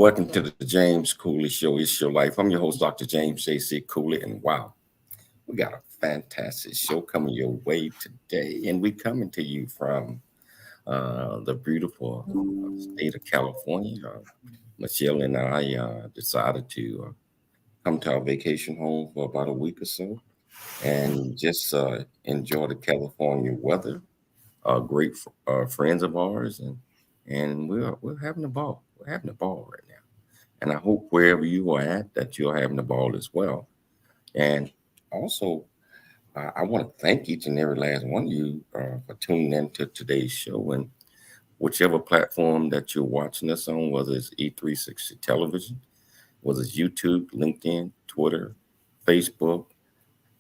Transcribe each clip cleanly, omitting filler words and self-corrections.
Welcome to the James Cooley Show. It's your life. I'm your host, Dr. James J.C. Cooley, and wow, we got a fantastic show coming your way today, and we're coming to you from the beautiful state of California. Michelle and I decided to come to our vacation home for about a week or so, and just enjoy the California weather. Great friends of ours, and we're having a ball. We're having a ball right now. And I hope wherever you are at that you're having the ball as well. And also, I want to thank each and every last one of you for tuning in to today's show. And whichever platform that you're watching us on, whether it's E360 Television, whether it's YouTube, LinkedIn, Twitter, Facebook,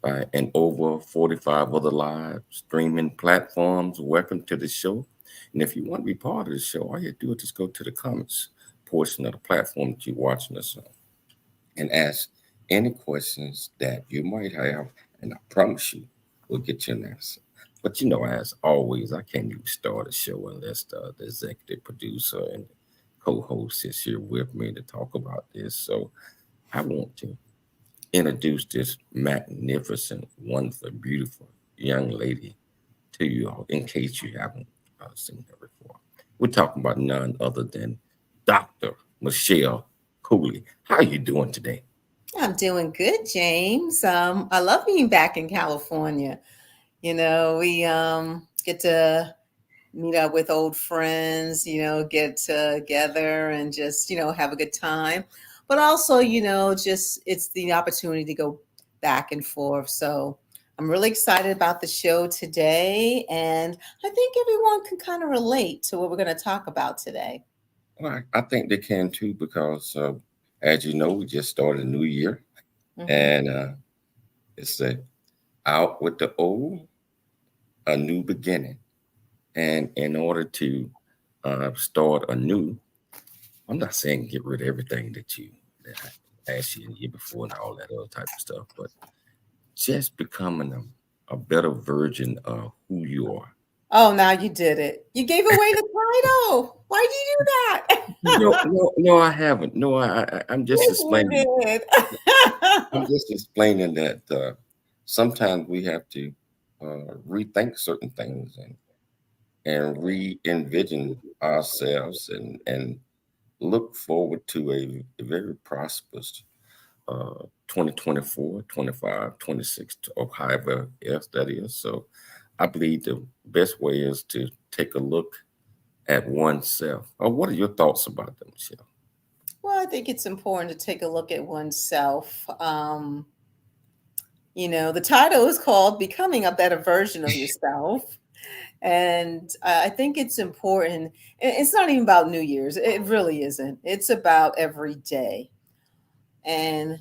and over 45 other live streaming platforms, welcome to the show. And if you want to be part of the show, all you do is just go to the comments portion of the platform that you're watching us on and ask any questions that you might have, and I promise you, we'll get you an answer. But as always, I can't even start a show unless the executive producer and co-host is here with me to talk about this. So I want to introduce this magnificent, wonderful, beautiful young lady to you all, in case you haven't seen her before. We're talking about none other than Dr. Michelle Cooley. How are you doing today? I'm doing good, James. I love being back in California. We get to meet up with old friends, get together and just, have a good time. But also, just it's the opportunity to go back and forth. So I'm really excited about the show today. And I think everyone can kind of relate to what we're going to talk about today. Well, I think they can too, because as you know, we just started a new year, Hmm. and it's out with the old, a new beginning. And in order to start anew, I'm not saying get rid of everything that I asked you in the year before and all that other type of stuff, but just becoming a better version of who you are. Oh, now you did it. You gave away the title. Why did you do No, that? no, no, I haven't. No, I'm just Yes, you explaining. did. I'm just explaining that sometimes we have to rethink certain things and re-envision ourselves and look forward to a very prosperous 2024, 25, 26, or however else that is. So I believe the best way is to take a look at oneself. What are your thoughts about that, Michelle? Well, I think it's important to take a look at oneself. The title is called Becoming a Better Version of Yourself. And I think it's important. It's not even about New Year's, it really isn't. It's about every day. And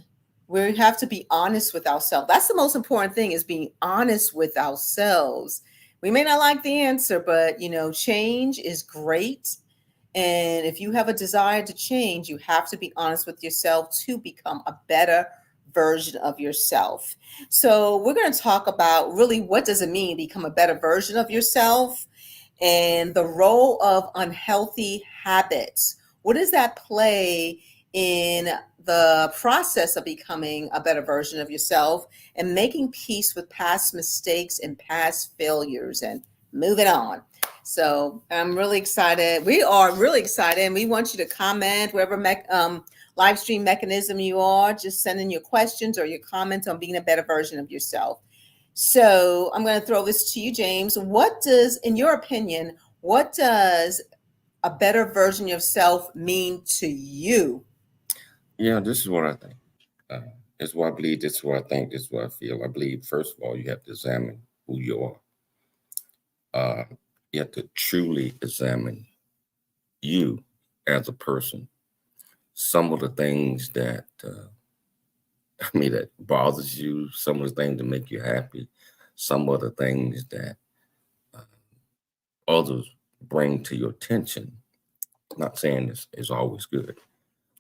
we have to be honest with ourselves. That's the most important thing, is being honest with ourselves. We may not like the answer, but change is great. And if you have a desire to change, you have to be honest with yourself to become a better version of yourself. So we're going to talk about really, what does it mean to become a better version of yourself, and the role of unhealthy habits. What does that play in the process of becoming a better version of yourself and making peace with past mistakes and past failures and moving on? So I'm really excited. We are really excited, and we want you to comment wherever live stream mechanism you are. Just send in your questions or your comments on being a better version of yourself. So I'm going to throw this to you, James. In your opinion, what does a better version of yourself mean to you? Yeah, this is what I think. Uh, this is what I believe. This is what I think. This is what I feel. I believe, first of all, you have to examine who you are. Uh, you have to truly examine you as a person. Some of the things that that bothers you, some of the things that make you happy, some of the things that others bring to your attention. Not saying this is always good,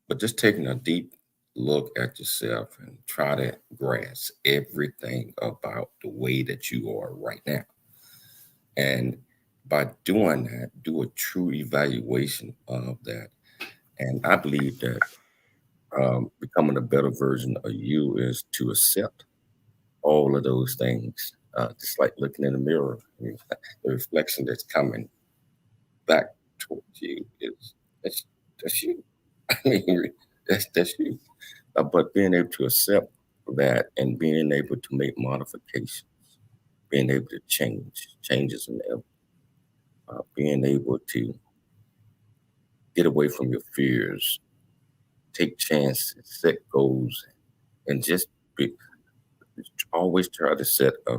but just taking a deep look at yourself and try to grasp everything about the way that you are right now. And by doing that, do a true evaluation of that And I believe that becoming a better version of you is to accept all of those things. Just like looking in the mirror, the reflection that's coming back towards you is that's that's you. I mean, that's you. But being able to accept that and being able to make modifications, being able to changes in them, being able to get away from your fears, take chances, set goals, and just be, always try to set a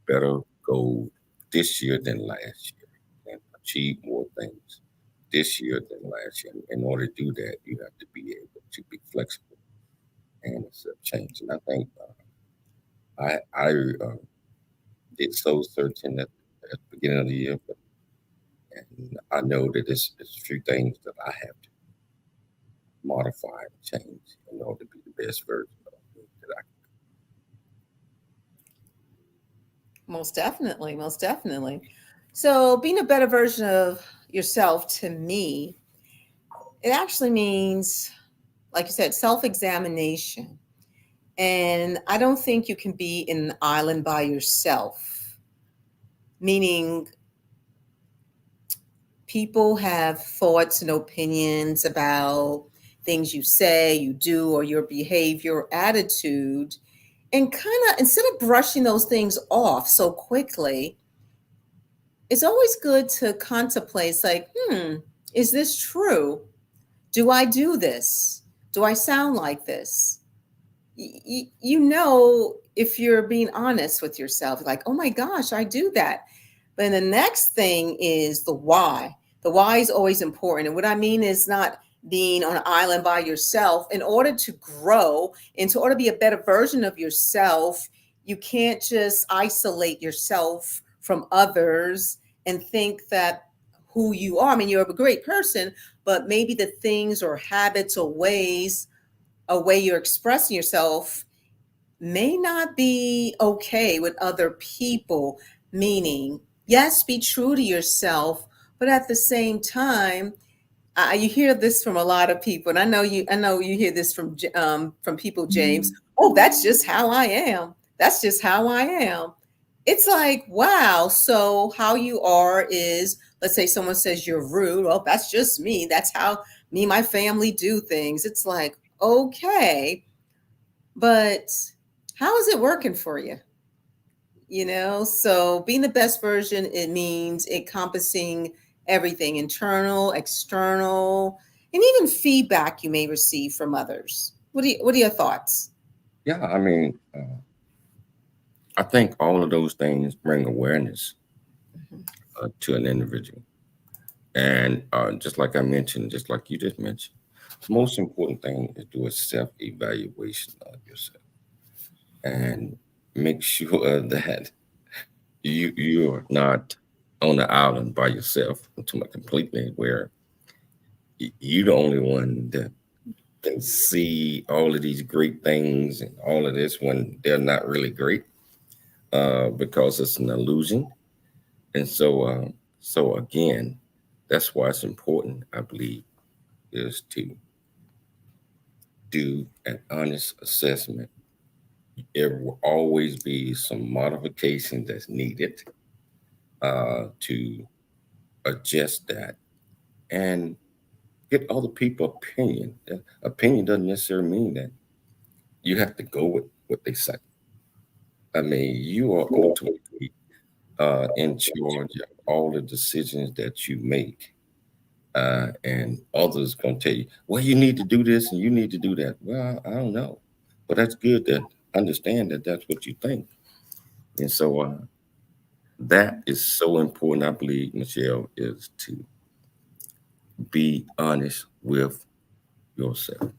better goal this year than last year and achieve more things this year than last year. In order to do that, you have to be able to be flexible and accept change. And I think I did soul searching at the beginning of the year, and I know that there's a few things that I have to modify and change in order to be the best version of me that I Most definitely, most definitely. So, being a better version of yourself to me, it actually means, like you said, self examination. And I don't think you can be in an island by yourself, meaning people have thoughts and opinions about things you say, you do, or your behavior or attitude. And kind of instead of brushing those things off so quickly, it's always good to contemplate, it's like, is this true? Do I do this? Do I sound like this? You know, if you're being honest with yourself, like, oh my gosh, I do that. But the next thing is the why. The why is always important. And what I mean is not being on an island by yourself. In order to grow, in order to be a better version of yourself, you can't just isolate yourself from others and think that who you are. I mean, you're a great person, but maybe the things or habits or ways, a way you're expressing yourself may not be okay with other people. Meaning, yes, be true to yourself, but at the same time, you hear this from a lot of people, and I know you hear this from people, James. Oh, that's just how I am. That's just how I am. It's like, wow. So how you are is, let's say someone says you're rude. Well, that's just me. That's how me and my family do things. It's like, okay, but how is it working for you? So being the best version, it means encompassing everything: internal, external, and even feedback you may receive from others. What are your thoughts? yeah, I mean, I think all of those things bring awareness Mhm. to an individual. And just like I mentioned, just like you just mentioned, the most important thing is do a self evaluation of yourself and make sure that you're not on the island by yourself completely where you're the only one that can see all of these great things and all of this when they're not really great because it's an illusion. And so again, that's why it's important, I believe, is to do an honest assessment. There will always be some modification that's needed to adjust that and get other people opinion. Opinion doesn't necessarily mean that you have to go with what they say. I mean, you are ultimately in charge of all the decisions that you make. And others going to tell you, well, you need to do this and you need to do that. Well, I don't know. But that's good to understand that that's what you think. And so that is so important, I believe, Michelle, is to be honest with yourself.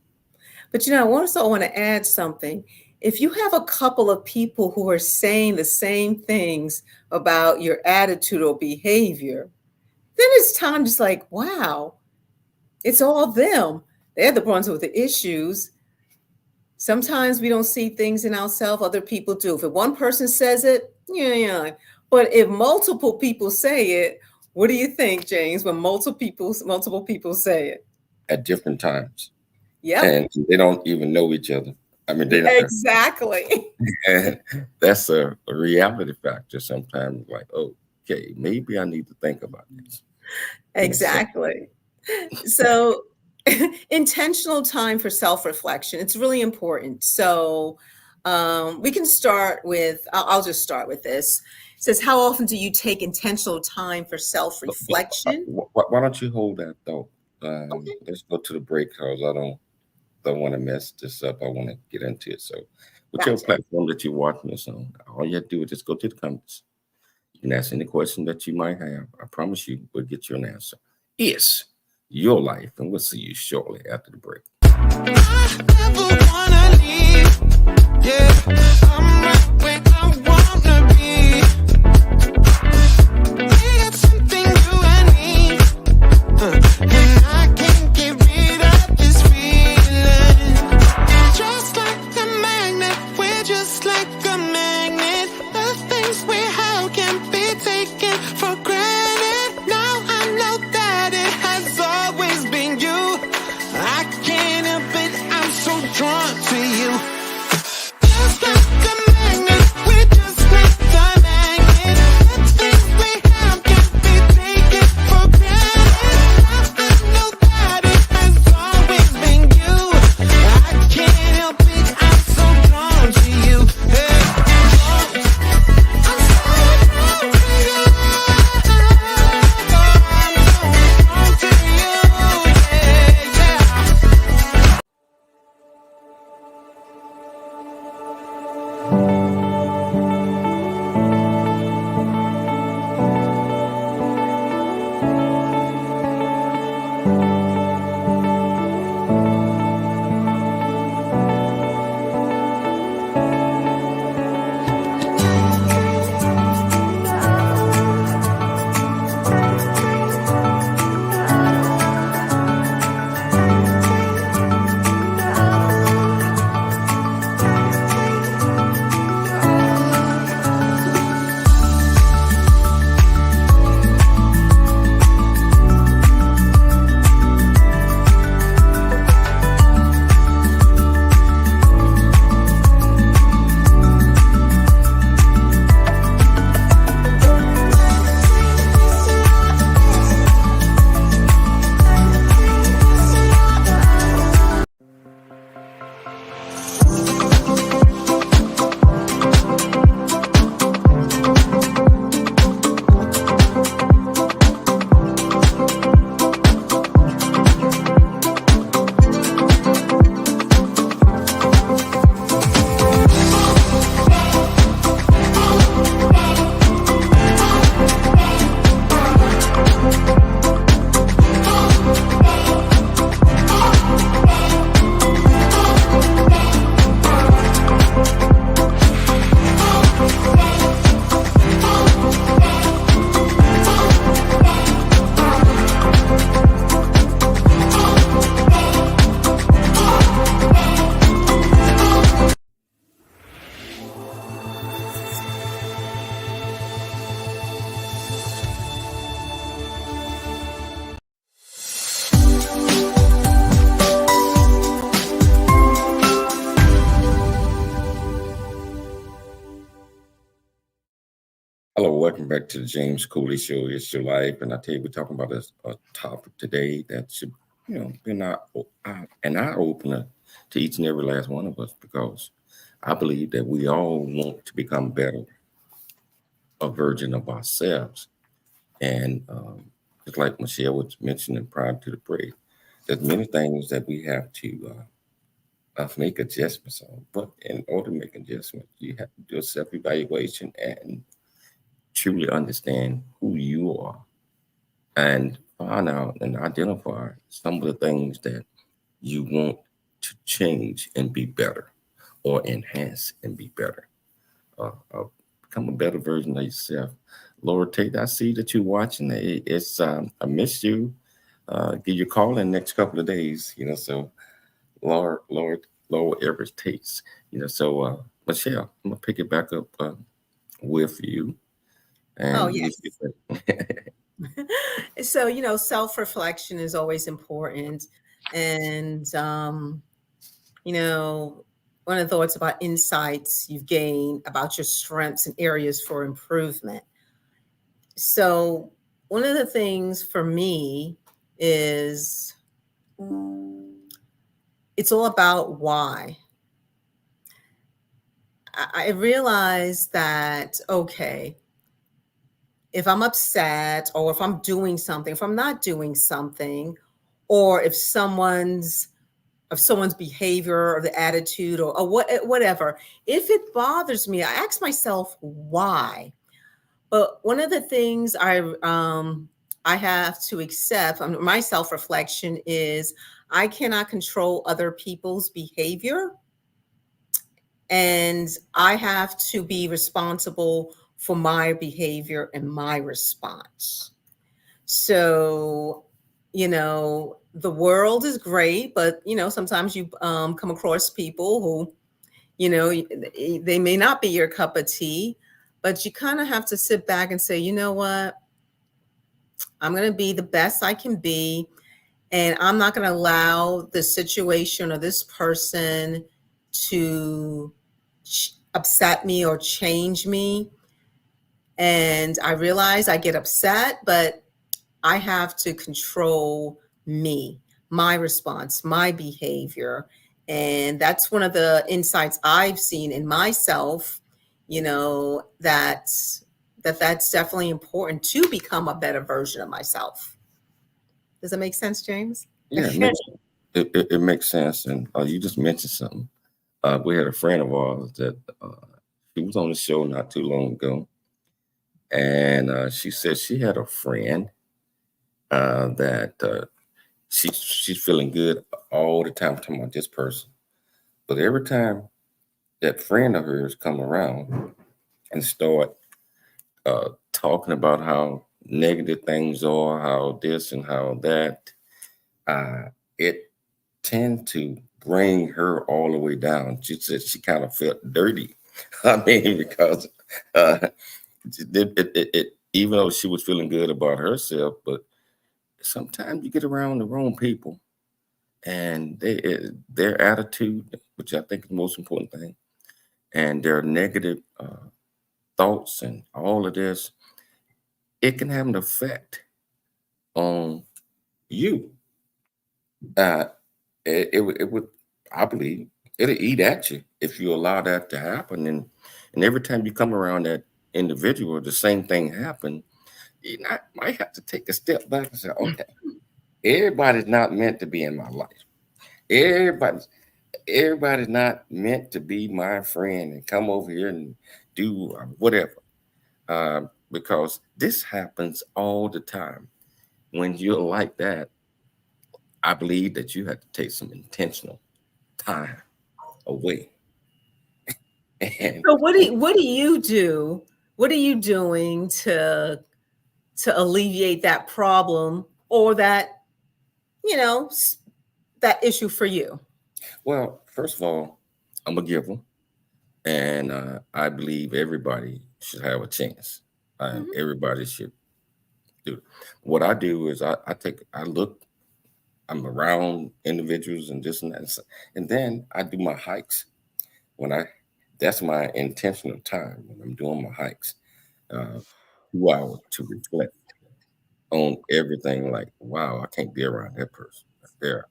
But I also want to add something. If you have a couple of people who are saying the same things about your attitude or behavior, then it's time just like, wow, it's all them. They're the ones with the issues. Sometimes we don't see things in ourselves, other people do. If one person says it, yeah. But if multiple people say it, what do you think, James, when multiple people say it? at different times, Yep. and they don't even know each other. I mean, they don't. Exactly. And that's a reality factor sometimes. Like, okay, maybe I need to think about this. So Exactly. So, intentional time for self-reflection, it's really important. So, we can start with, I'll just start with this. It says, how often do you take intentional time for self-reflection? why don't you hold that thought? Okay, Let's go to the break because I don't want to mess this up. I want to get into it. So, whichever gotcha. platform that you're watching this on, all you have to do is just go to the comments. You can ask any question that you might have. I promise you, we'll get you an answer. It's your life, and we'll see you shortly after the break. I never wanna leave. Yeah, I'm right where I wanna be. We got something you and me, and I can't get rid of this feeling. Just like a magnet, we're just like a magnet. The things we have can be taken for granted. Now I know that it has always been you. I can't help it, I'm so drawn to you. Just like a magnet, we're just like a magnet. The things we have can be taken for granted. Now I know that it has always been you. I can't help it, I'm so drawn to you. Hey, I'm so drawn to you. I'm so drawn to you. Yeah, yeah. Hello, welcome back to the James Cooley Show. It's your life, and I tell you, we're talking about a topic today that should, be an eye opener to each and every last one of us because I believe that we all want to become better, a version of ourselves. And just like Michelle was mentioning prior to the break, there's many things that we have to make adjustments on. But in order to make adjustments, you have to do a self-evaluation and truly understand who you are and find out and identify some of the things that you want to change and be better or enhance and be better. Become a better version of yourself. Laura Tate, I see that you're watching. It's I missed you. Give you a call in the next couple of days. So Laura Everett Tates. So Michelle, I'm gonna pick it back up with you. Oh, And yes. So, self-reflection is always important. And, one of the thoughts about insights you've gained about your strengths and areas for improvement. So, one of the things for me is it's all about why. I realize that, okay, if I'm upset or if I'm doing something, if I'm not doing something, or if someone's behavior or the attitude or whatever, if it bothers me, I ask myself why. But one of the things I have to accept, my self-reflection is I cannot control other people's behavior, and I have to be responsible for my behavior and my response. So, the world is great, but sometimes you come across people who, they may not be your cup of tea, but you kind of have to sit back and say, you know what? I'm going to be the best I can be, and I'm not going to allow the situation or this person to upset me or change me. And I realize I get upset, but I have to control me, my response, my behavior. And that's one of the insights I've seen in myself, that's definitely important to become a better version of myself. Does that make sense, James? Yeah, it makes sense. And you just mentioned something. We had a friend of ours that she was on the show not too long ago, and she said she had a friend that she's feeling good all the time talking about this person, but every time that friend of hers come around and start talking about how negative things are, how this and how that, it tend to bring her all the way down. She said she kind of felt dirty. I mean, because even though she was feeling good about herself, but sometimes you get around the wrong people and their attitude, which I think is the most important thing, and their negative thoughts and all of this, it can have an effect on you. Uh, it would, I believe, it'll eat at you if you allow that to happen. And every time you come around that individual, the same thing happen. Might have to take a step back and say, okay, everybody's not meant to be in my life. Everybody's everybody's not meant to be my friend and come over here and do whatever. Because this happens all the time. When you're like that, I believe that you have to take some intentional time away. And So what do you do? What are you doing to alleviate that problem or you know, s- that issue for you? well, first of all, I'm a giver, and I believe everybody should have a chance. Mhm. Everybody should do it. What I do is I look, I'm around individuals and this and that, and then I do my hikes. When I That's my intentional time when I'm doing my hikes. Uh, 2 hours to reflect on everything. Like, wow, I can't be around that person right there.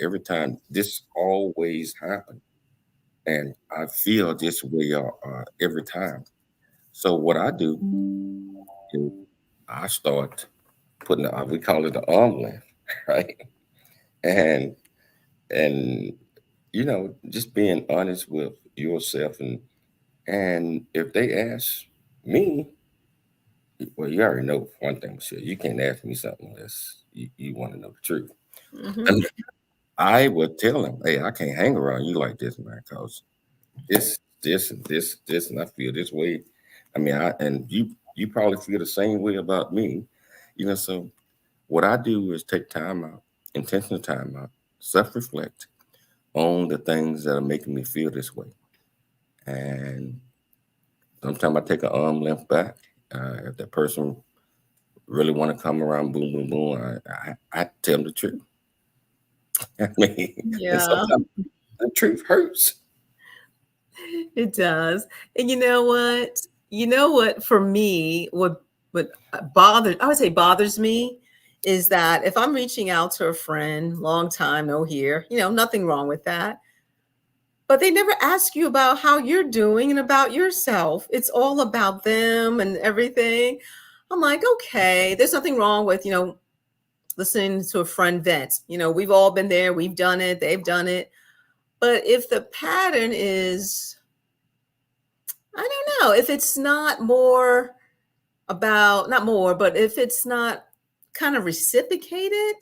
Every time, this always happens, and I feel this way every time. So what I do is I start putting we call it the arm length, right? And and just being honest with yourself, and if they ask me, well, you already know one thing, Michelle. You can't ask me something unless you want to know the truth. Mhm. And I would tell them, hey, I can't hang around you like this, man, because this, and I feel this way. I mean, and you probably feel the same way about me. So what I do is take time out, intentional time out, self-reflect on the things that are making me feel this way. And sometimes I take an arm length back. If that person really want to come around, boom, boom, boom, I tell them the truth. I mean, and Yeah, sometimes the truth hurts. it does. And you know what? You know what? For me, what bothers I would say bothers me is that if I'm reaching out to a friend, long time no hear, nothing wrong with that. But they never ask you about how you're doing and about yourself. It's all about them and everything. I'm like, okay, there's nothing wrong with, listening to a friend vent. We've all been there, we've done it, they've done it. But if the pattern is, I don't know, if it's not more about, not more, but if it's not kind of reciprocated,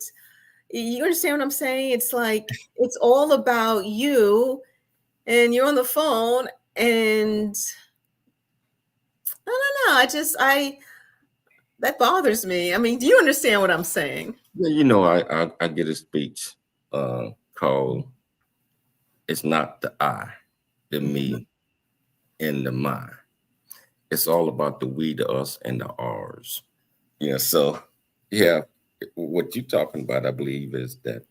you understand what I'm saying? It's like, it's all about you and you're on the phone and I don't know. That bothers me. I mean, do you understand what I'm saying? Yeah, I get a speech called "It's Not the I, the Me, and the My. It's all about the we, the us, and the ours." So yeah, what you're talking about, I believe, is that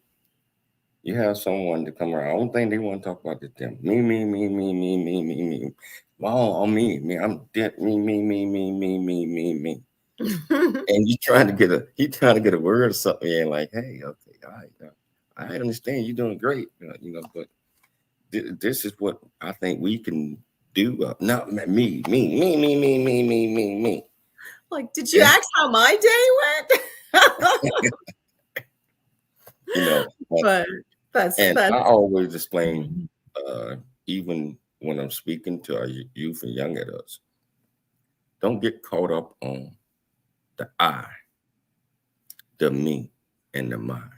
you have someone to come around. Only thing they want to talk about is them. Me, me, me, me, me, me, me, me. Well, on me, I'm dead. Me, me, me, me, me, me, me, me. And you trying to get a word or something, and like, hey, okay, all right, I understand you're doing great, but this is what I think we can do. Not me, me, me, me, me, me, me, me, me. Like, did you Yeah, ask how my day went? but, But and that's I always explain, even when I'm speaking to our youth and young adults, don't get caught up on the I, the me, and the mine.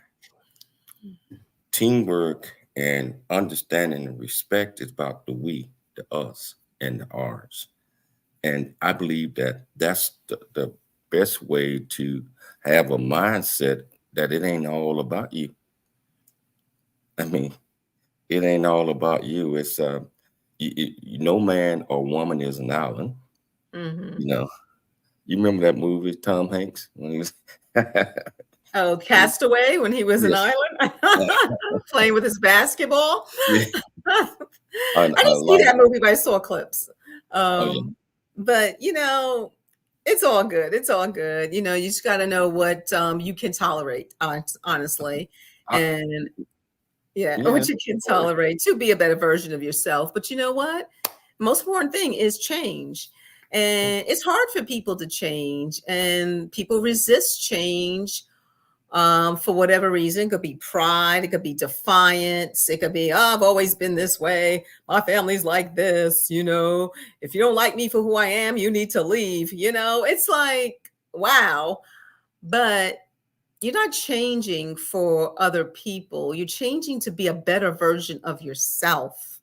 Teamwork and understanding and respect is about the we, the us, and the ours. And I believe that that's the best way to have a mindset that it ain't all about you. I mean, it ain't all about you. It's no man or woman is an island. Mhm. You know, you remember that movie, Tom Hanks, when he was Oh, Castaway when he was an yes, island playing with his basketball. yeah, I I didn't see like, that movie, but I saw clips. oh yeah, But it's all good. It's all good. You just got to know what you can tolerate, honestly, I, and yeah, yeah, what you can tolerate to be a better version of yourself. But you know what? Most important thing is change. And it's hard for people to change, and people resist change for whatever reason. It could be pride, it could be defiance, it could be, oh, I've always been this way. My family's like this, if you don't like me for who I am, you need to leave. It's like, wow. But you're not changing for other people. You're changing to be a better version of yourself.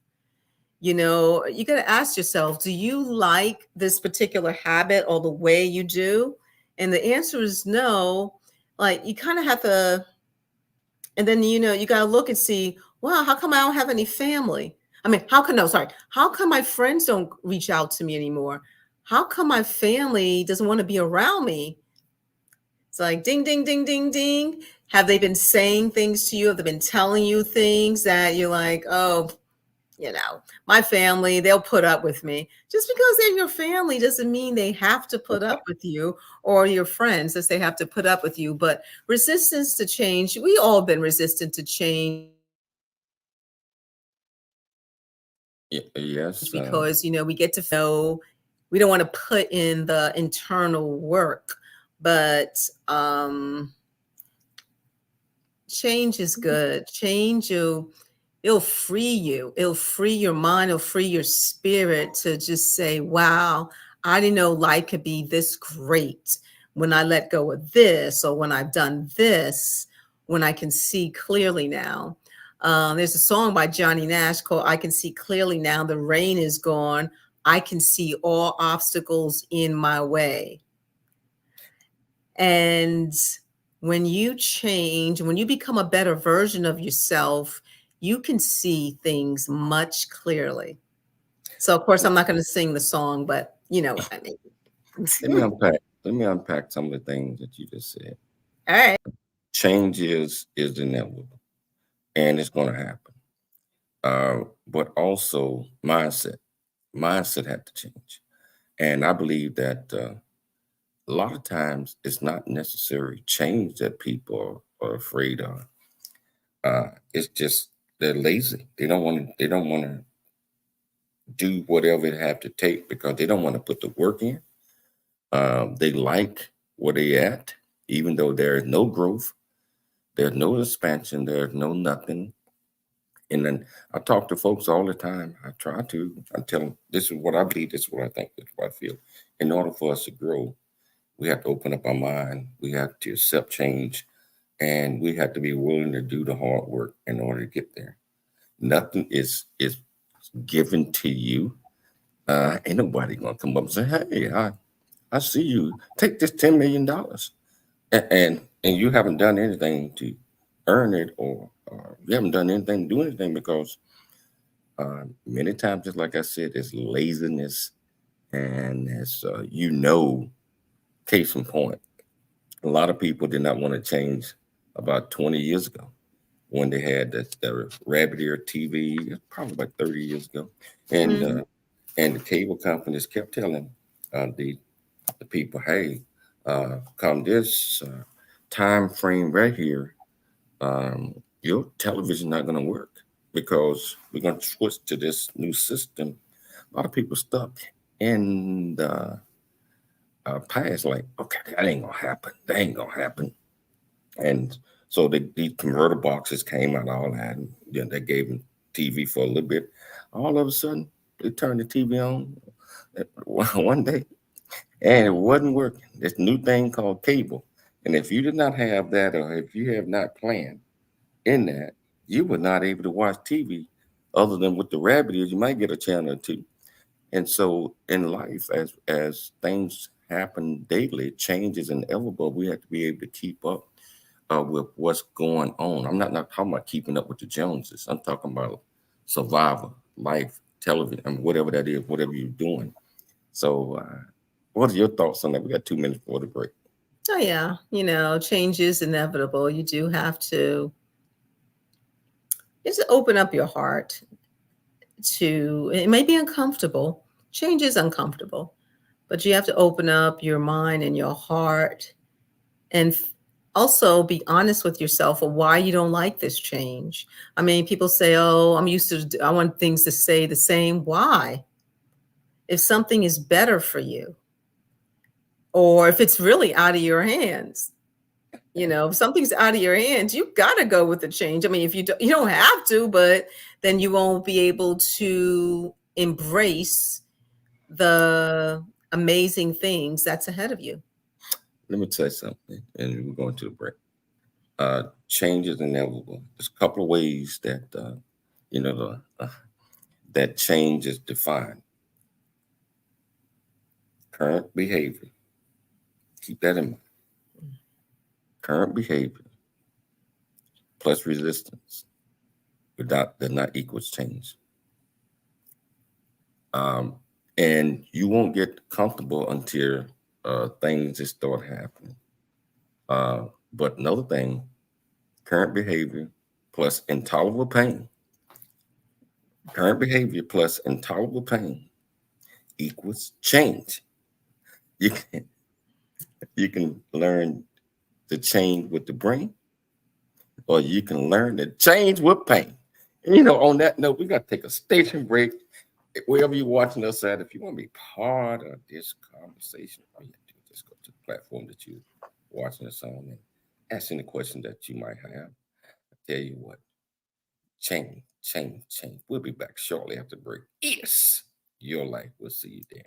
You got to ask yourself, do you like this particular habit or the way you do? And the answer is no. Like, you kind of have to, and then, you got to look and see, wow, how come I don't have any family? I mean, how come my friends don't reach out to me anymore? How come my family doesn't want to be around me? It's like ding, ding, ding, ding, ding. Have they been saying things to you? Have they been telling you things that you're like, oh, my family, they'll put up with me. Just because they're your family doesn't mean they have to put up with you, or your friends as they have to put up with you. But resistance to change, we all been resistant to change yes, because, we get to know we don't want to put in the internal work. But change is good. Change it'll free you. It'll free your mind. It'll free your spirit to just say, wow, I didn't know life could be this great when I let go of this, or when I've done this, when I can see clearly now. There's a song by Johnny Nash called I Can See Clearly Now. The rain is gone. I can see all obstacles in my way. And when you change, when you become a better version of yourself, you can see things much clearly. So, of course, I'm not going to sing the song, but you know what I mean. let me unpack. Let me unpack some of the things that you just said. All right. Change is inevitable. and it's going to happen. But also mindset had to change. And I believe that a lot of times it's not necessarily change that people are afraid of. It's just they're lazy. They don't want to do whatever it have to take because they don't want to put the work in. They like where they at, even though there is no growth, there's no expansion, there's no nothing. And then I talk to folks all the time. I tell them, this is what I believe, this is what I think, this is what I feel. In order for us to grow, we have to open up our mind. We have to accept change, and we have to be willing to do the hard work in order to get there. Nothing is given to you. Ain't nobody gonna come up and say, "Hey, I see you. Take this $10 million," and you haven't done anything to earn it, or you haven't done anything to do anything, because many times, just like I said, it's laziness, and it's case in point, a lot of people did not want to change about 20 years ago when they had the rabbit ear TV, probably about 30 years ago, and the cable companies kept telling the people, "Hey, come this time frame right here, your television not going to work because we're going to switch to this new system." A lot of people stuck in the past, like, okay, that ain't gonna happen. That ain't gonna happen. And so these converter boxes came out, all that, and they gave them TV for a little bit. All of a sudden, they turned the TV on one day, and it wasn't working. This new thing called cable. And if you did not have that, or if you have not planned in that, you were not able to watch TV other than with the rabbit ears. You might get a channel or two. And so in life, as things happen daily, change is inevitable. We have to be able to keep up with what's going on. I'm not talking about keeping up with the Joneses. I'm talking about survival, life, television, and whatever that is, whatever you're doing. So what are your thoughts on that? We got 2 minutes before the break. Oh, yeah. Change is inevitable. You do have to just open up your heart to, it may be uncomfortable. Change is uncomfortable, but you have to open up your mind and your heart, and also be honest with yourself of why you don't like this change. I mean, people say, "Oh, I want things to stay the same." Why? If something is better for you, or if it's really out of your hands, if something's out of your hands, you got to go with the change. I mean, if you don't have to, but then you won't be able to embrace the amazing things that's ahead of you. Let me tell you something, and we're going to the break. Change is inevitable. There's a couple of ways that that change is defined. Current behavior. Keep that in mind. Current behavior plus resistance does not equals change. And you won't get comfortable until things just start happening. But another thing, current behavior plus intolerable pain. Current behavior plus intolerable pain equals change. You can learn to change with the brain, or you can learn to change with pain. And, on that note, we got to take a station break. Wherever you're watching us at, if you want to be part of this conversation, all you have to do is just go to the platform that you're watching us on and ask any question that you might have. I tell you what, change. We'll be back shortly after the break. Yes, your life. We'll see you there.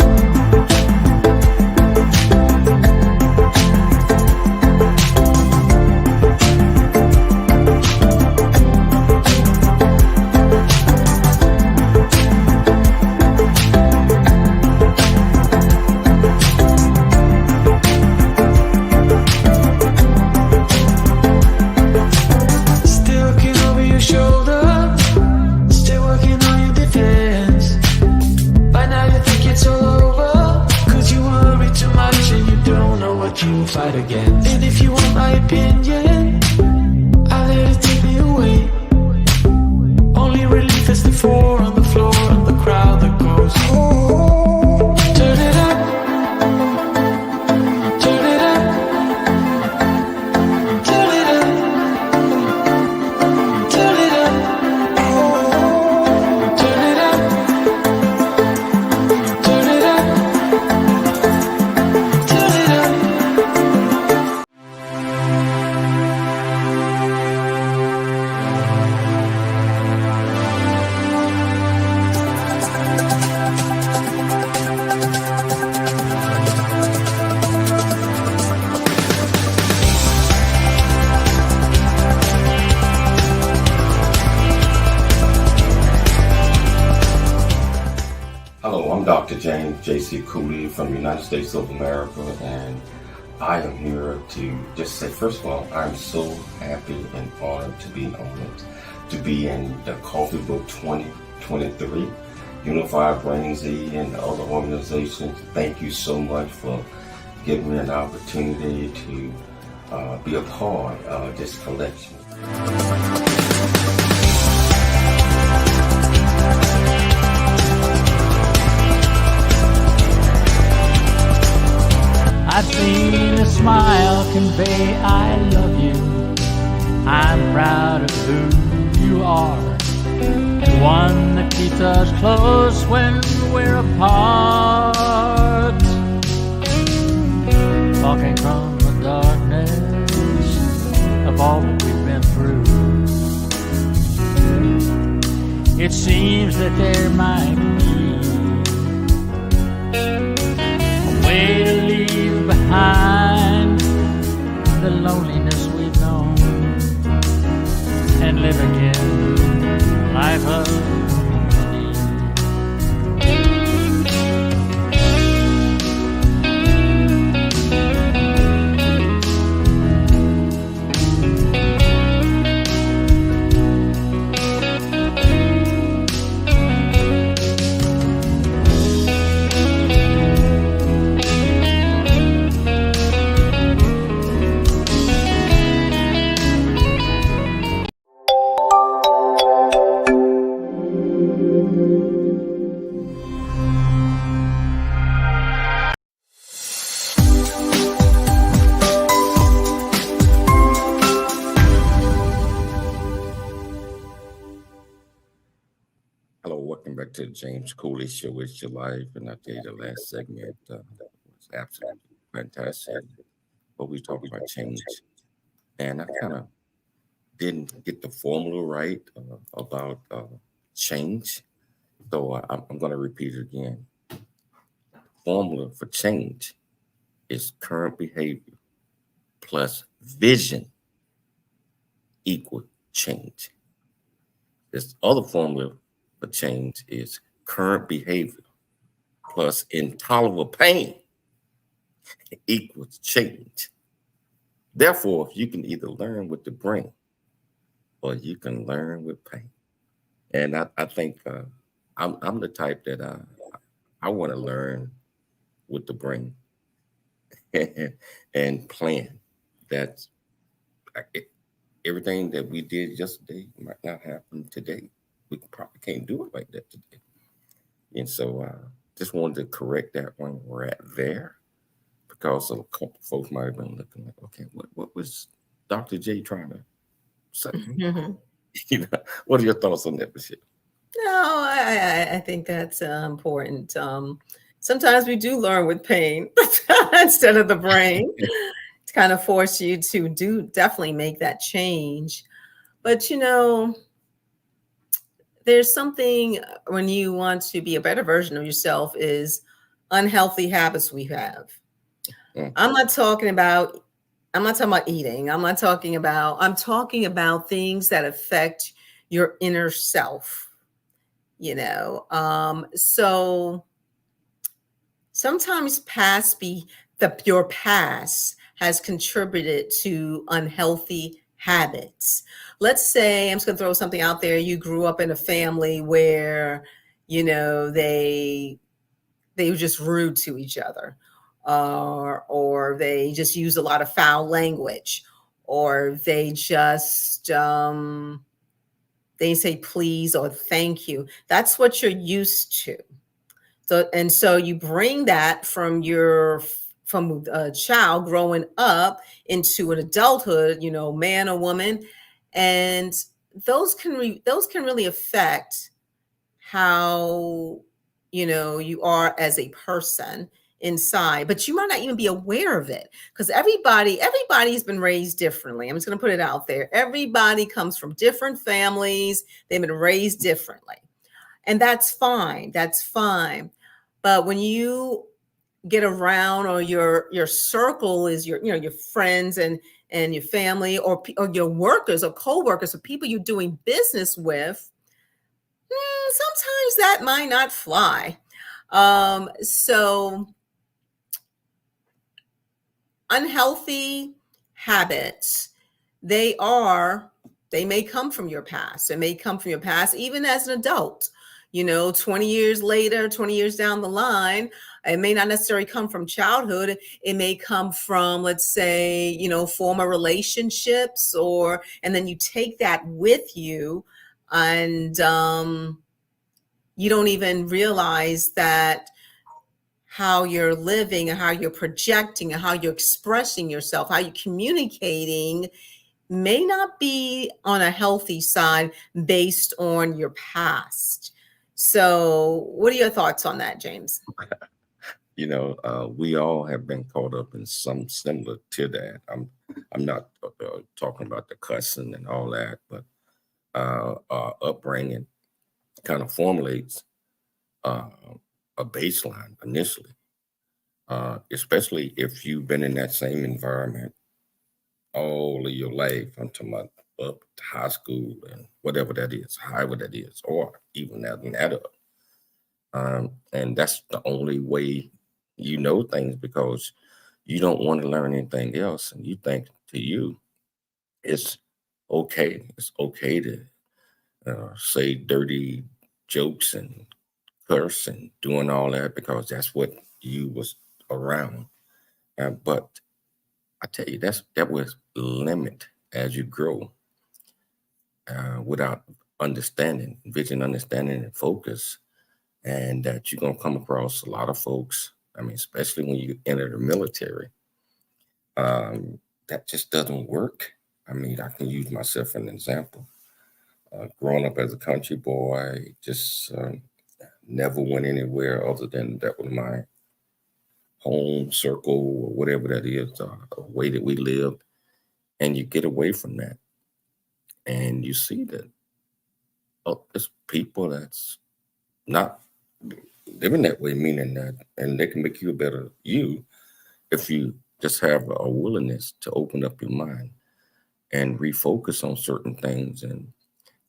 You fight again. And if you want my opinion, I let it take me away. J.C. Cooley from the United States of America, and I am here to just say, first of all, I'm so happy and honored to be in the Coffee Book 2023, Unified Brain Z and other organizations. Thank you so much for giving me an opportunity to be a part of this collection. I've seen a smile convey I love you. I'm proud of who you are, and one that keeps us close when we're apart. Talking from the darkness of all that we've been through, it seems that there might be a way to leave behind the loneliness we've known and live again life of need. Hello, welcome back to the James Cooley Show. It's your life, and I tell you the last segment was absolutely fantastic. But we talked about change, and I kind of didn't get the formula right about change, so I'm going to repeat it again. Formula for change is current behavior plus vision equal change. This other formula for change is current behavior plus intolerable pain equals change. Therefore, you can either learn with the brain or you can learn with pain. And I think I'm the type that I want to learn with the brain and plan. That's everything that we did yesterday might not happen today. We probably can't do it like that today. And so just wanted to correct that when we're at there, because a couple folks might have been looking like, okay, what was Dr. J trying to say? Mhm. You know, what are your thoughts on that, Michelle? No, I think that's important. Sometimes we do learn with pain instead of the brain to kind of force you to definitely make that change. But there's something when you want to be a better version of yourself is unhealthy habits we have. I'm not talking about eating. I'm talking about things that affect your inner self. So sometimes your past has contributed to unhealthy habits. Let's say, I'm just going to throw something out there. You grew up in a family where, they were just rude to each other, or they just use a lot of foul language, or they just, they say please or thank you. That's what you're used to. So you bring that from a child growing up into an adulthood, man or woman, and those can really affect how you are as a person inside, but you might not even be aware of it, because everybody's been raised differently. I'm just going to put it out there. Everybody comes from different families. They've been raised differently, and that's fine. But when you get around, or your circle is your friends and your family, or your workers or co-workers or people you're doing business with, sometimes that might not fly. So unhealthy habits, they may come from your past. It may come from your past, even as an adult. 20 years later, 20 years down the line, it may not necessarily come from childhood. It may come from, let's say, former relationships, and then you take that with you, and you don't even realize that how you're living and how you're projecting and how you're expressing yourself, how you're communicating may not be on a healthy side based on your past. So what are your thoughts on that, James? We all have been caught up in some similar to that. I'm not talking about the cussing and all that, but our upbringing kind of formulates a baseline initially, especially if you've been in that same environment all of your life. I'm talking about up to high school and whatever that is, however that is, or even as an adult. And that's the only way you know things, because you don't want to learn anything else. And you think to you, it's okay. It's okay to say dirty jokes and curse and doing all that because that's what you was around. But I tell you, that was limit as you grow without understanding, vision, understanding, and focus. And that you're going to come across a lot of folks. I mean, especially when you enter the military, that just doesn't work. I mean, I can use myself as an example. Growing up as a country boy, just never went anywhere other than that was my home circle or whatever that is, the way that we lived. And you get away from that. And you see that, it's people that's not living that way, meaning that, and they can make you a better you if you just have a willingness to open up your mind and refocus on certain things and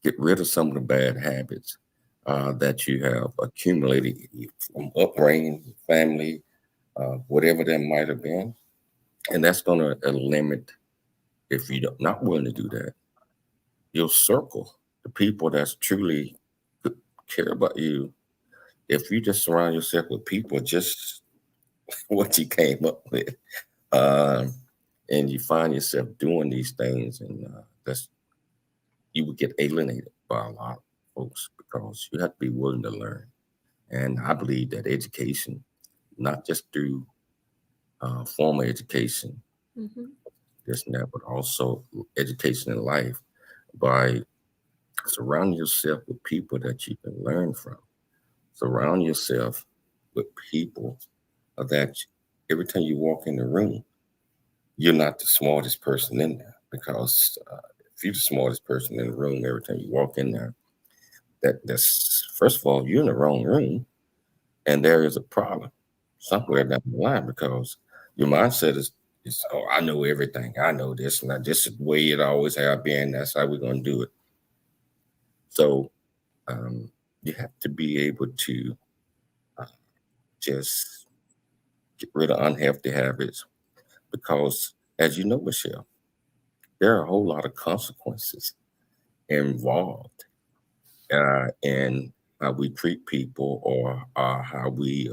get rid of some of the bad habits that you have accumulated from upbringing, family, whatever that might have been. And that's going to limit, if you're not willing to do that, your circle, the people that's truly care about you. If you just surround yourself with people just what you came up with, and you find yourself doing these things, and you would get alienated by a lot of folks because you have to be willing to learn. And I believe that education, not just through formal education, just that, but also education in life, by surrounding yourself with people that you can learn from. Surround yourself with people that every time you walk in the room, you're not the smartest person in there. Because if you're the smartest person in the room, every time you walk in there, that's first of all, you're in the wrong room, and there is a problem somewhere down the line, because your mindset is oh, I know everything. I know this, and this is the way it always have been. That's how we're going to do it. So you have to be able to just get rid of unhealthy habits, because, as you know, Michelle, there are a whole lot of consequences involved in how we treat people, or how we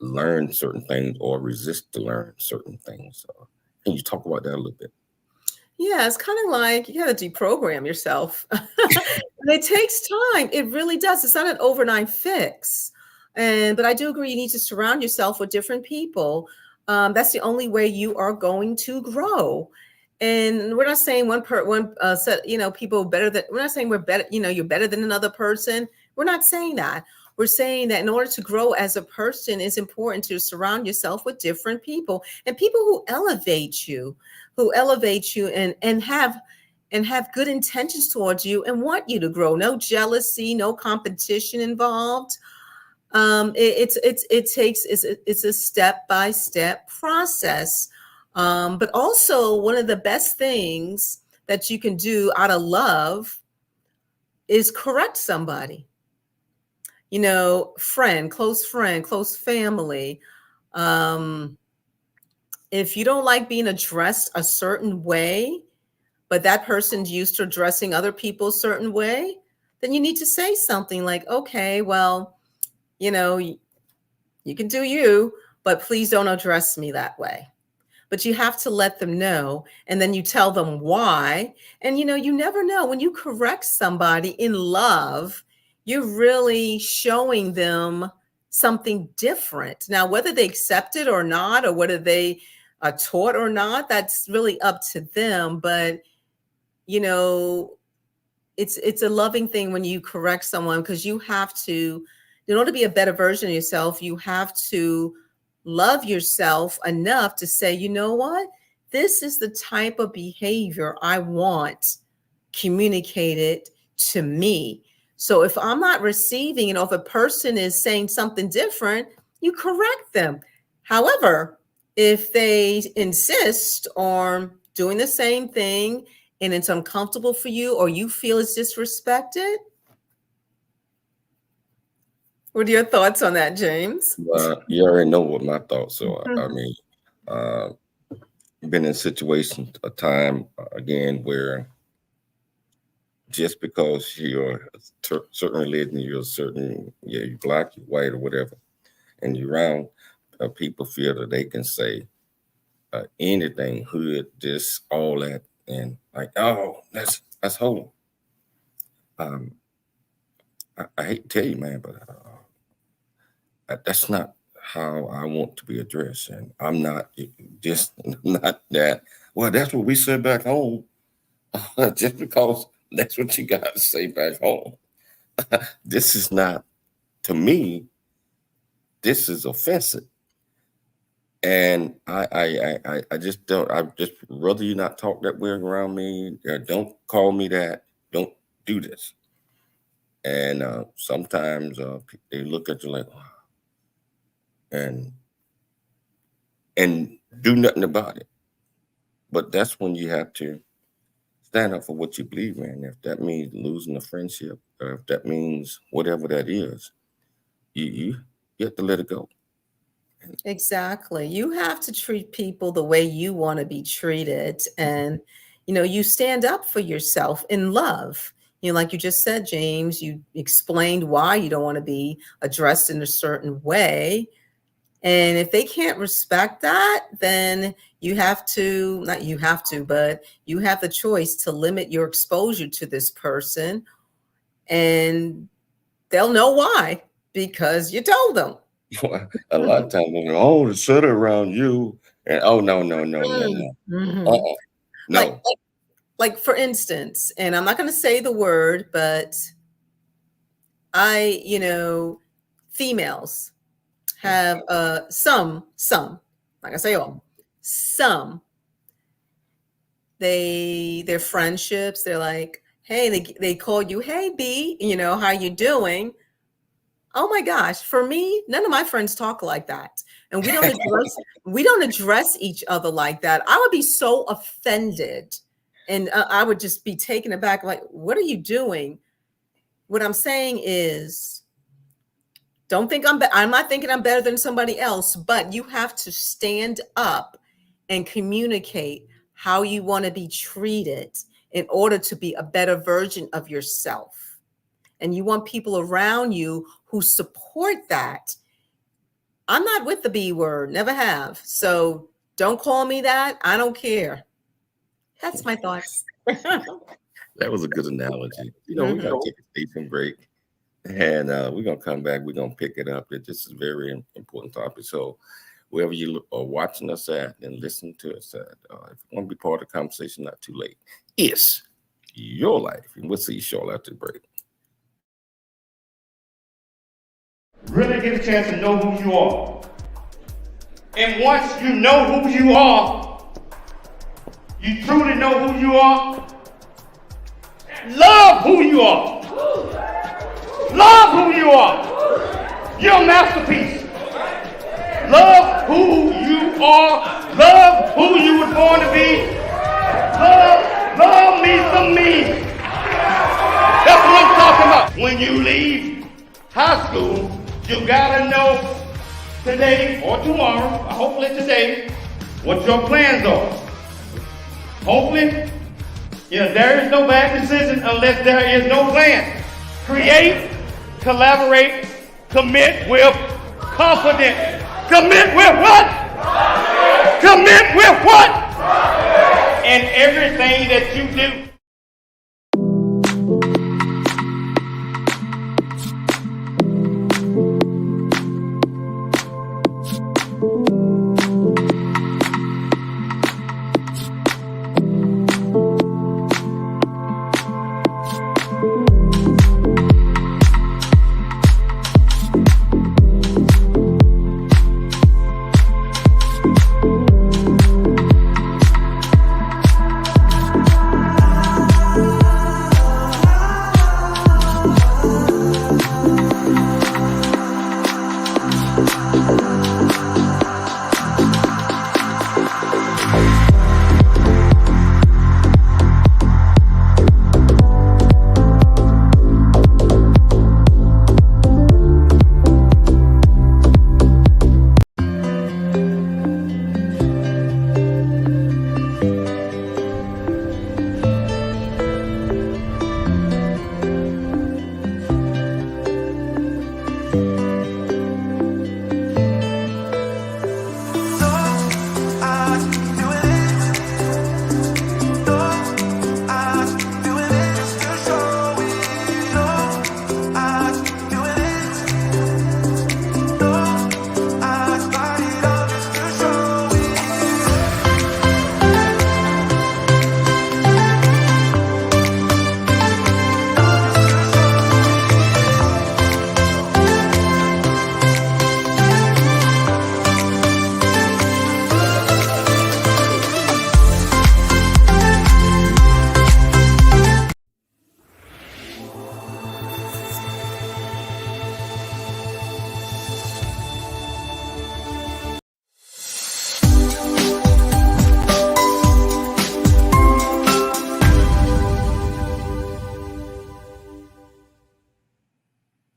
learn certain things or resist to learn certain things. Can you talk about that a little bit? Yeah, it's kind of like you got to deprogram yourself. And it takes time. It really does. It's not an overnight fix. But I do agree, you need to surround yourself with different people. That's the only way you are going to grow. And we're not saying set, people better than, we're not saying we're better, you're better than another person. We're not saying that. We're saying that in order to grow as a person, it's important to surround yourself with different people, and people who elevate you and have good intentions towards you and want you to grow. No jealousy, no competition involved. It's a step-by-step process. But also, one of the best things that you can do out of love is correct somebody. friend, close family. If you don't like being addressed a certain way, but that person's used to addressing other people a certain way, then you need to say something like, okay, well, you can do you, but please don't address me that way. But you have to let them know, and then you tell them why. And you never know, when you correct somebody in love, you're really showing them something different. Now, whether they accept it or not, or whether they are taught or not, that's really up to them. But it's a loving thing when you correct someone, because you have to, in order to be a better version of yourself, you have to love yourself enough to say, you know what, this is the type of behavior I want communicated to me. So if I'm not receiving, if a person is saying something different, you correct them. However, if they insist on doing the same thing and it's uncomfortable for you, or you feel it's disrespected, what are your thoughts on that, James? You already know what my thoughts are. I mean, been in situations a time again where just because you're a certain religion, you're black, you're white, or whatever, and you're round, people feel that they can say anything, hood, this, all that, and like, oh, that's holy. I hate to tell you, man, but that's not how I want to be addressed, and I'm not not that. Well, that's what we said back home. Just because that's what you got to say back home. This is not, to me, this is offensive. And I just don't, I just rather you not talk that way around me. Don't call me that. Don't do this. And sometimes they look at you like, wow, and do nothing about it. But that's when you have to stand up for what you believe in. If that means losing a friendship, or if that means whatever that is, you have to let it go. Exactly. You have to treat people the way you want to be treated. And, you stand up for yourself in love. Like you just said, James, you explained why you don't want to be addressed in a certain way. And if they can't respect that, then you have to, not you have to, but you have the choice to limit your exposure to this person. And they'll know why, because you told them. A lot of times, oh, the center around you, and oh, no. Mm-hmm. No. Like for instance, and I'm not going to say the word, but females have some, like I say all, some, their friendships, they're like, hey, they call you, hey, B, how you doing? Oh my gosh, for me, none of my friends talk like that. And we don't address each other like that. I would be so offended, and I would just be taken aback, like, what are you doing? What I'm saying is, don't think I'm not thinking I'm better than somebody else, but you have to stand up and communicate how you want to be treated in order to be a better version of yourself. And you want people around you who support that. I'm not with the B word, never have. So don't call me that. I don't care. That's my thoughts. That was a good analogy. We're going to take a station break, and we're going to come back. We're going to pick it up. This is a very important topic. So wherever you are watching us at and listening to us at, if you want to be part of the conversation, not too late. It's your life. And we'll see you shortly after the break. Really get a chance to know who you are. And once you know who you are, you truly know who you are, love who you are. Love who you are. You're a masterpiece. Love who you are. Love who you were born to be. Love me some me. That's what I'm talking about. When you leave, high school, you gotta know today or tomorrow, hopefully today, what your plans are. Hopefully, there is no bad decision unless there is no plan. Create, collaborate, commit with confidence. Commit with what? Commit with what? In everything that you do.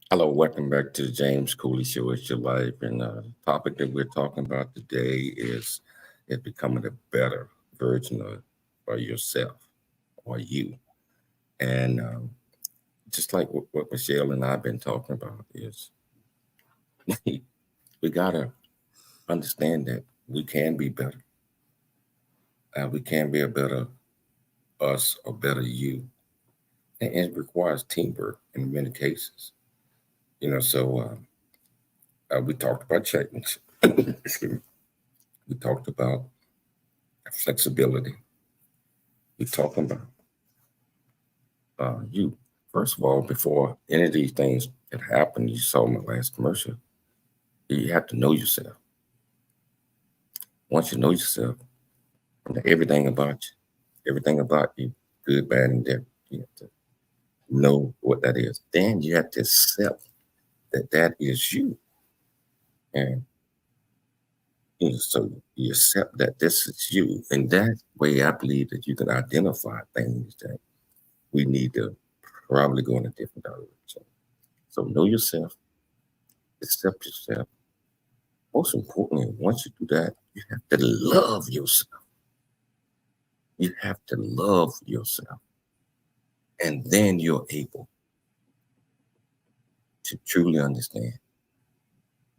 Hello, welcome back to the James Cooley Show. It's your life, and the topic that we're talking about today is becoming a better version of yourself or you. And just like what Michelle and I've been talking about is we gotta understand that we can be better. We can be a better us or better you, and it requires teamwork in many cases. So we talked about change. Excuse me. We talked about flexibility. We talked about you. First of all, before any of these things can happen, you saw my last commercial, you have to know yourself. Once you know yourself, everything about you, good, bad, and different, you have to know what that is. Then you have to accept that is you. And so you accept that this is you. And that way, I believe that you can identify things that we need to probably go in a different direction. So know yourself, accept yourself. Most importantly, once you do that, you have to love yourself. You have to love yourself. And then you're able to truly understand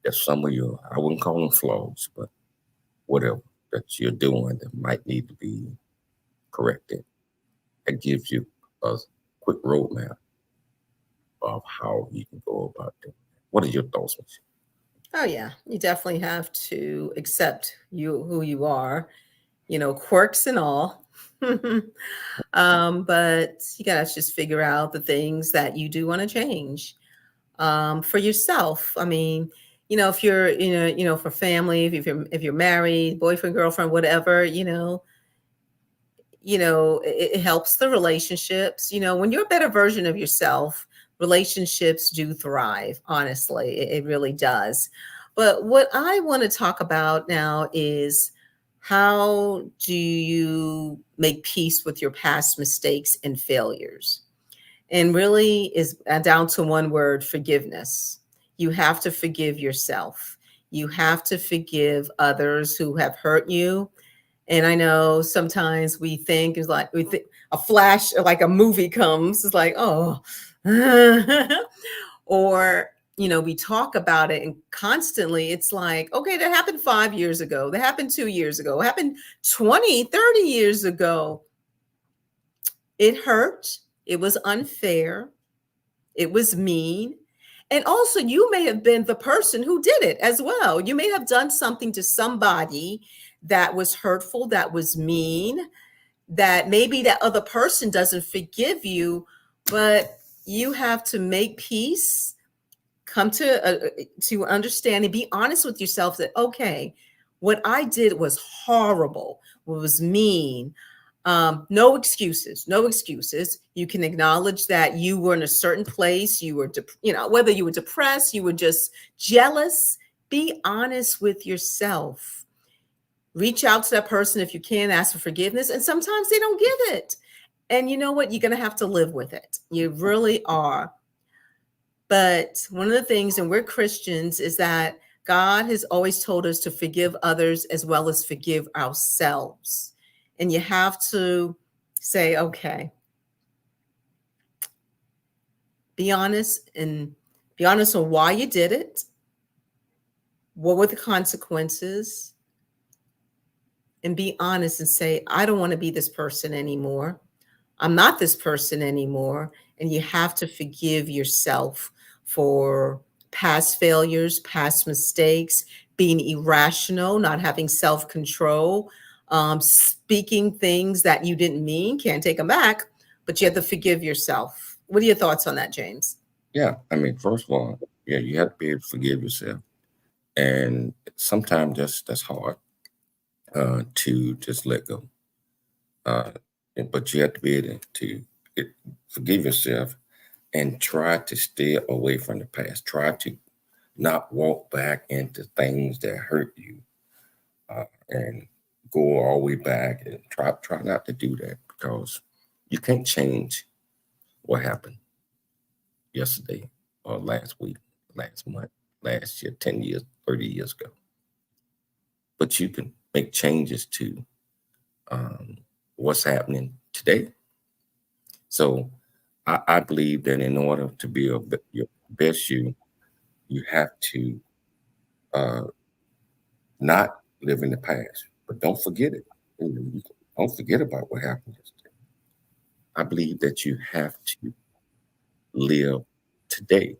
that some of your, I wouldn't call them flaws, but whatever that you're doing that might need to be corrected. It gives you a quick roadmap of how you can go about doing it. What are your thoughts, Michelle? Oh yeah, you definitely have to accept who you are, quirks and all. But you gotta just figure out the things that you do want to change for yourself. I mean, if you're, for family, if you're married, boyfriend, girlfriend, whatever, it helps the relationships. When you're a better version of yourself, relationships do thrive. Honestly, it really does. But what I want to talk about now is, how do you make peace with your past mistakes and failures? and really is down to one word: forgiveness. You have to forgive yourself. You have to forgive others who have hurt you. And I know sometimes we think it's like a flash, like a movie comes, it's like, oh, or, we talk about it and constantly it's like, okay, that happened 5 years ago. That happened 2 years ago. It happened 20, 30 years ago. It hurt. It was unfair. It was mean. And also, you may have been the person who did it as well. You may have done something to somebody that was hurtful, that was mean, that maybe that other person doesn't forgive you, but you have to make peace, come to understand and be honest with yourself that, okay, what I did was horrible, was mean. No excuses, no excuses. You can acknowledge that you were in a certain place. You were, whether you were depressed, you were just jealous. Be honest with yourself. Reach out to that person if you can, ask for forgiveness. And sometimes they don't give it. And you know what? You're going to have to live with it. You really are. But one of the things, and we're Christians, is that God has always told us to forgive others as well as forgive ourselves. And you have to say, okay, be honest on why you did it. What were the consequences? And be honest and say, I don't want to be this person anymore. I'm not this person anymore. And you have to forgive yourself for past failures, past mistakes, being irrational, not having self-control, speaking things that you didn't mean, can't take them back, but you have to forgive yourself. What are your thoughts on that, James? Yeah, I mean, first of all, yeah, you have to be able to forgive yourself, and sometimes that's hard to just let go. But you have to be able to forgive yourself and try to stay away from the past. Try to not walk back into things that hurt you, and go all the way back, and try not to do that, because you can't change what happened yesterday or last week, last month, last year, 10 years, 30 years ago. But you can make changes to what's happening today. So I believe that in order to be your best you have to not live in the past, but don't forget it. Don't forget about what happened yesterday. I believe that you have to live today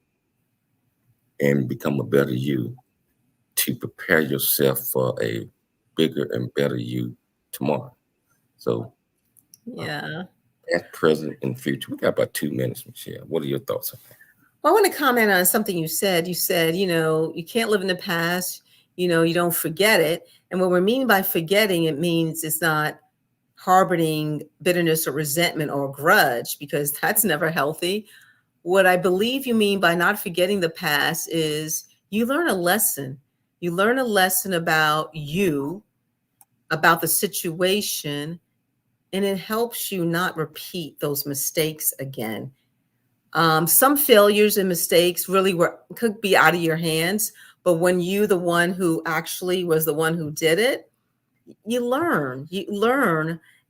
and become a better you to prepare yourself for a bigger and better you tomorrow. So, Yeah. at present and future, we got about 2 minutes, Michelle. What are your thoughts on that? Well, I want to comment on something you said. You said, you can't live in the past, you don't forget it. And what we mean by forgetting, it means it's not harboring bitterness or resentment or grudge, because that's never healthy. What I believe you mean by not forgetting the past is you learn a lesson. You learn a lesson about you, about the situation, and it helps you not repeat those mistakes again. Some failures and mistakes really could be out of your hands, but when you, the one who actually was the one who did it, you learn.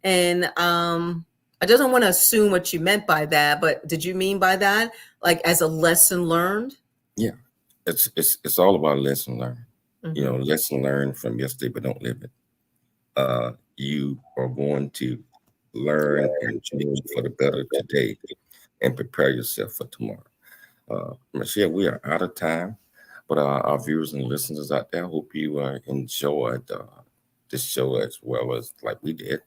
And I don't want to assume what you meant by that, but did you mean by that, like as a lesson learned? Yeah, it's all about lesson learned. Mhm. Lesson learned from yesterday, but don't live it. You are going to learn and change for the better today, and prepare yourself for tomorrow. Michelle, we are out of time, but our viewers and listeners out there, hope you enjoyed this show as well as like we did.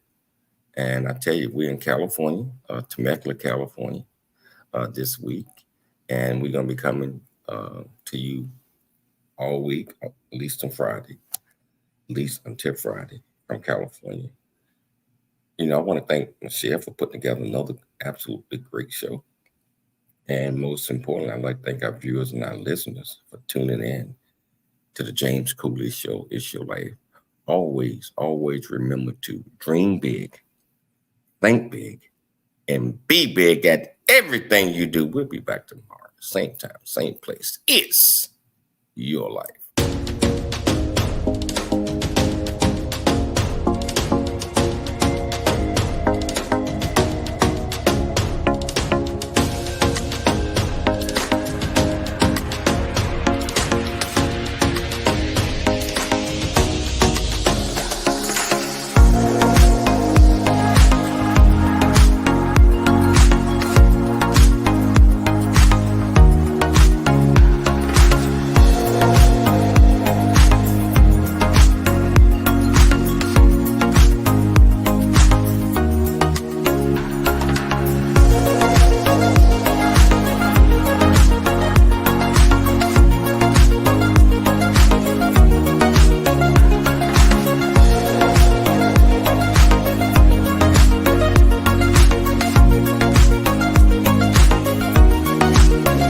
And I tell you, we're in California, Temecula, California, this week, and we're going to be coming to you all week, at least on Friday, at least until Friday, from California. I want to thank Michelle for putting together another absolutely great show. And most importantly, I'd like to thank our viewers and our listeners for tuning in to the James Cooley Show. It's your life. Always, always remember to dream big, think big, and be big at everything you do. We'll be back tomorrow. Same time, same place. It's your life.